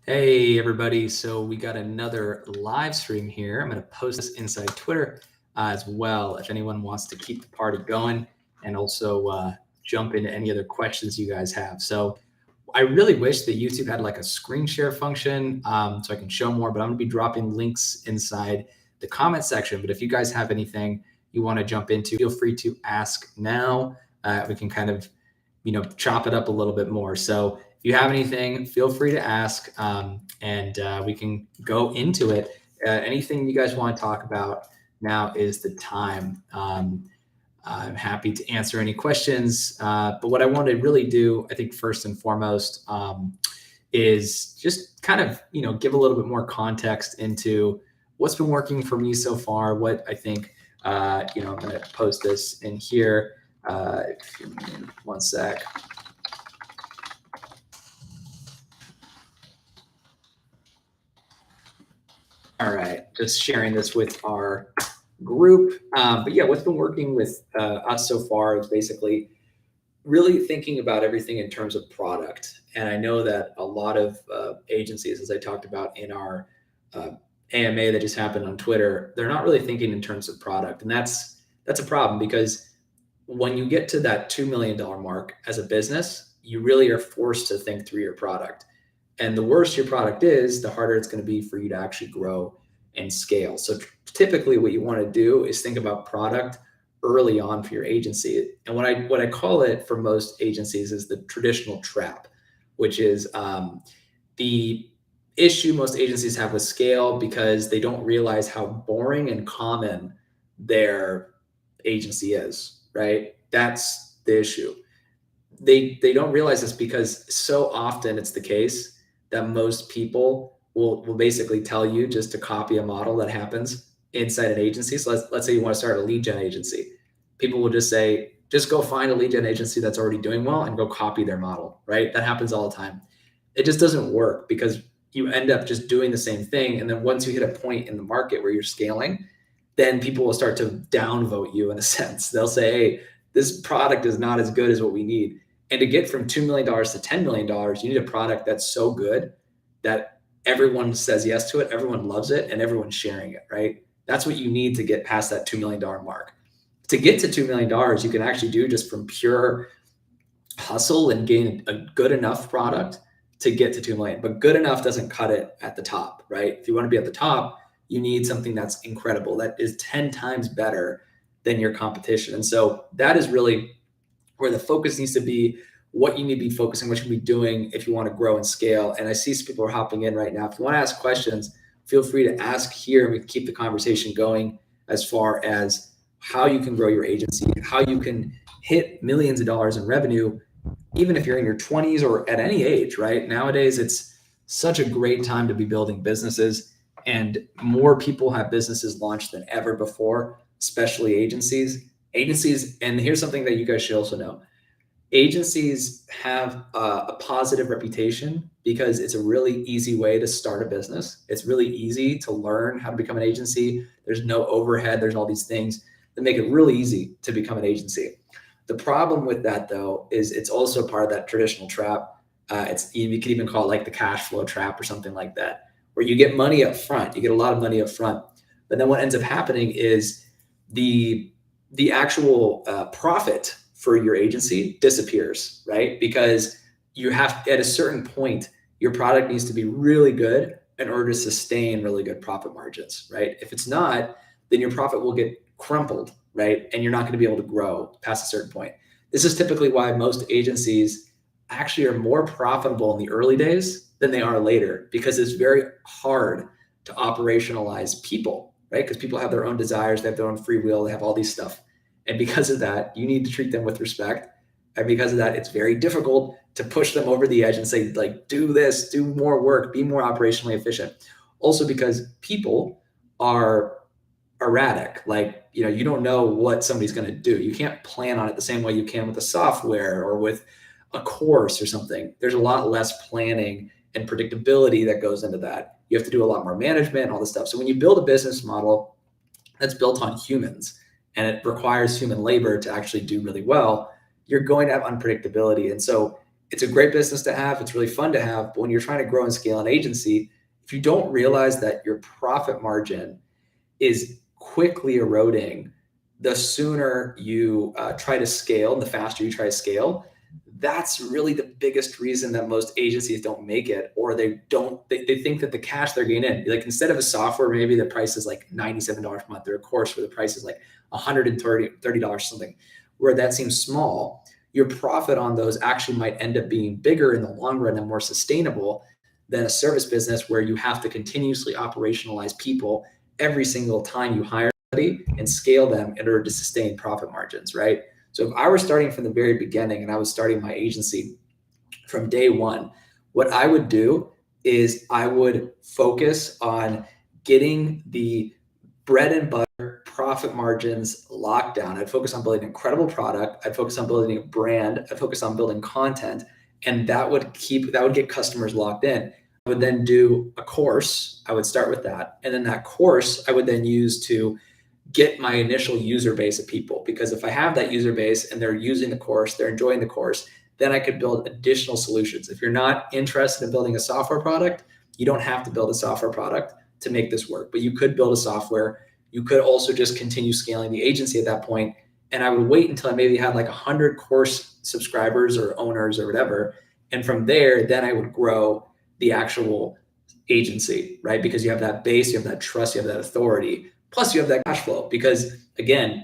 Hey everybody, so we got another live stream here. I'm going to post this inside Twitter as well if anyone wants to keep the party going and also jump into any other questions you guys have. So I really wish that YouTube had like a screen share function so I can show more, but I'm going to be dropping links inside the comment section. But if you guys have anything you want to jump into, feel free to ask now. We can kind of, chop it up a little bit more. So if you have anything, feel free to ask, and we can go into it. Anything you guys want to talk about, now is the time. I'm happy to answer any questions. But what I want to really do, I think, first and foremost, is just kind of, give a little bit more context into what's been working for me so far, what I think, I'm going to post this in here. One sec. All right, just sharing this with our group. But yeah, what's been working with us so far is basically really thinking about everything in terms of product. And I know that a lot of agencies, as I talked about in our uh, AMA that just happened on Twitter, they're not really thinking in terms of product, and that's a problem because when you get to that $2 million mark as a business, you really are forced to think through your product. And the worse your product is, the harder it's going to be for you to actually grow and scale. So typically what you want to do is think about product early on for your agency. And what I call it for most agencies is the traditional trap, which is the issue most agencies have with scale because they don't realize how boring and common their agency is, right? That's the issue. They don't realize this because so often it's the case that most people will basically tell you just to copy a model that happens inside an agency. So let's say you want to start a lead gen agency. People will just say, just go find a lead gen agency that's already doing well and go copy their model, right? That happens all the time. It just doesn't work because you end up just doing the same thing. And then once you hit a point in the market where you're scaling, then people will start to downvote you in a sense. They'll say, hey, this product is not as good as what we need. And to get from $2 million to $10 million, you need a product that's so good that everyone says yes to it, everyone loves it, and everyone's sharing it, right? That's what you need to get past that $2 million mark. To get to $2 million, you can actually do just from pure hustle and gain a good enough product to get to 2 million. But good enough doesn't cut it at the top, right? If you want to be at the top, you need something that's incredible, that is 10 times better than your competition. And so that is really where the focus needs to be, what you need to be focusing, what you need to be doing if you want to grow and scale. And I see some people are hopping in right now. If you want to ask questions, feel free to ask here and we can keep the conversation going as far as how you can grow your agency, how you can hit millions of dollars in revenue, even if you're in your 20s or at any age, right? Nowadays, it's such a great time to be building businesses, and more people have businesses launched than ever before, especially agencies. Agencies, and here's something that you guys should also know. Agencies have a positive reputation because it's a really easy way to start a business. It's really easy to learn how to become an agency. There's no overhead. There's all these things that make it really easy to become an agency. The problem with that, though, is it's also part of that traditional trap. You could even call it like the cash flow trap or something like that, where you get money up front. You get a lot of money up front, but then what ends up happening is the actual profit for your agency disappears, right? Because you have, at a certain point, your product needs to be really good in order to sustain really good profit margins, right? If it's not, then your profit will get crumpled, right? And you're not going to be able to grow past a certain point. This is typically why most agencies actually are more profitable in the early days than they are later, because it's very hard to operationalize people, right? Because people have their own desires, they have their own free will, they have all these stuff. And because of that, you need to treat them with respect. And because of that, it's very difficult to push them over the edge and say, like, do this, do more work, be more operationally efficient. Also because people are erratic. Like, you don't know what somebody's going to do. You can't plan on it the same way you can with a software or with a course or something. There's a lot less planning and predictability that goes into that. You have to do a lot more management and all this stuff. So when you build a business model that's built on humans and it requires human labor to actually do really well, you're going to have unpredictability. And so it's a great business to have. It's really fun to have. But when you're trying to grow and scale an agency, if you don't realize that your profit margin is quickly eroding, the sooner you try to scale and the faster you try to scale, that's really the biggest reason that most agencies don't make it, or they think that the cash they're getting in, like instead of a software, maybe the price is like $97 a month, or a course where the price is like $130 something, where that seems small, your profit on those actually might end up being bigger in the long run and more sustainable than a service business where you have to continuously operationalize people every single time you hire somebody and scale them in order to sustain profit margins, right? So if I were starting from the very beginning and I was starting my agency from day one, what I would do is I would focus on getting the bread and butter profit margins locked down. I'd focus on building an incredible product. I'd focus on building a brand. I'd focus on building content, and that would get customers locked in. I would then do a course. I would start with that, and then that course I would then use to get my initial user base of people. Because if I have that user base and they're using the course, they're enjoying the course, then I could build additional solutions. If you're not interested in building a software product, you don't have to build a software product to make this work, but you could build a software. You could also just continue scaling the agency at that point. And I would wait until I maybe had like 100 course subscribers or owners or whatever. And from there, then I would grow the actual agency, right? Because you have that base, you have that trust, you have that authority. Plus you have that cash flow, because again,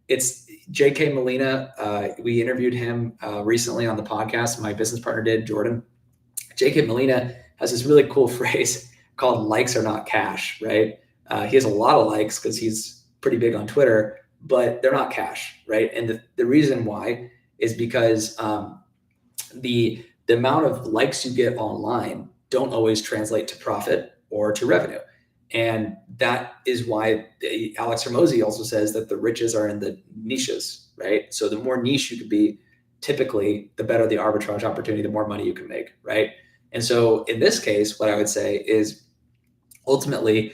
it's JK Molina. We interviewed him recently on the podcast. My business partner did, Jordan. JK Molina has this really cool phrase called likes are not cash, right? He has a lot of likes because he's pretty big on Twitter, but they're not cash, right? And the reason why is because the amount of likes you get online don't always translate to profit or to revenue. And that is why Alex Hormozi also says that the riches are in the niches, right? So the more niche you could be, typically, the better the arbitrage opportunity, the more money you can make, right? And so in this case, what I would say is ultimately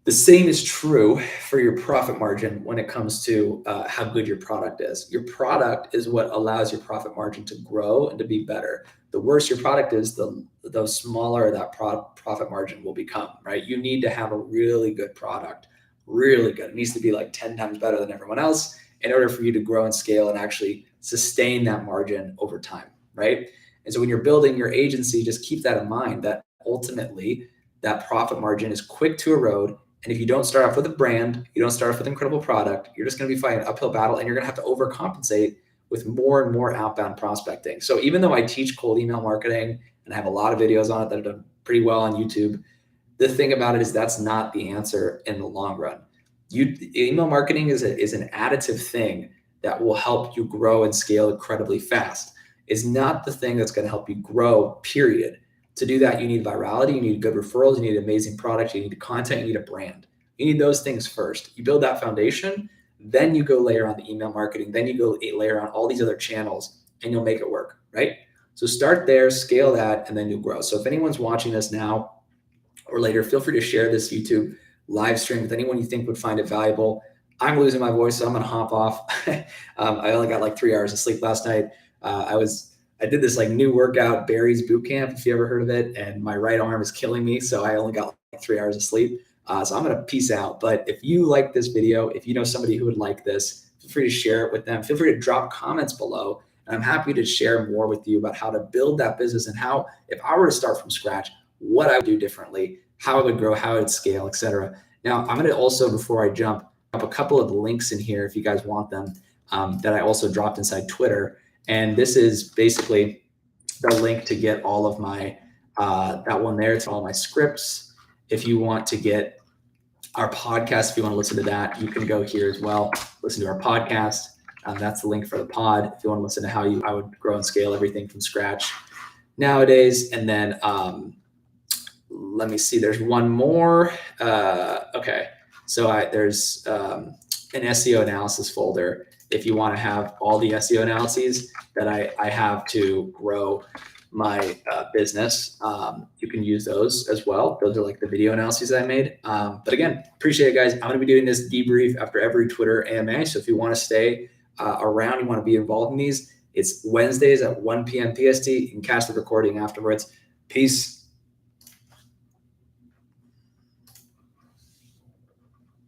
the same is true for your profit margin when it comes to how good your product is. Your product is what allows your profit margin to grow and to be better. The worse your product is, the smaller that profit margin will become, right? You need to have a really good product, really good. It needs to be like 10 times better than everyone else in order for you to grow and scale and actually sustain that margin over time, right? And so when you're building your agency, just keep that in mind, that ultimately that profit margin is quick to erode. And if you don't start off with a brand, you don't start off with an incredible product, you're just going to be fighting an uphill battle, and you're going to have to overcompensate with more and more outbound prospecting. So even though I teach cold email marketing and I have a lot of videos on it that have done pretty well on YouTube, the thing about it is that's not the answer in the long run. Email marketing is an additive thing that will help you grow and scale incredibly fast. It's not the thing that's going to help you grow, period. To do that, you need virality, you need good referrals, you need amazing products, you need content, you need a brand. You need those things first. You build that foundation, then you go layer on the email marketing, then you go layer on all these other channels, and you'll make it work, right? So start there, scale that, and then you'll grow. So if anyone's watching this now or later, feel free to share this YouTube live stream with anyone you think would find it valuable. I'm losing my voice, so I'm gonna hop off. I only got like 3 hours of sleep last night. I did this like new workout, Barry's Boot Camp, if you ever heard of it, and my right arm is killing me, so I only got like 3 hours of sleep. So I'm gonna peace out. But if you like this video, if you know somebody who would like this, feel free to share it with them. Feel free to drop comments below, and I'm happy to share more with you about how to build that business and how, if I were to start from scratch, what I would do differently, how I would grow, how I would scale, etc. Now, I'm gonna also, before I jump, up a couple of links in here if you guys want them, that I also dropped inside Twitter. And this is basically the link to get all of my, that one there, it's all my scripts. If you want to get our podcast, if you want to listen to that, you can go here as well, listen to our podcast. That's the link for the pod. If you want to listen to how I would grow and scale everything from scratch nowadays. And then let me see, there's one more. Okay, so there's an SEO analysis folder. If you want to have all the SEO analyses that I have to grow my business, you can use those as well. Those are like the video analyses I made. But again, appreciate it, guys. I'm going to be doing this debrief after every Twitter AMA. So if you want to stay around, you want to be involved in these, It's Wednesdays at 1 p.m. PST. You can catch the recording afterwards. Peace.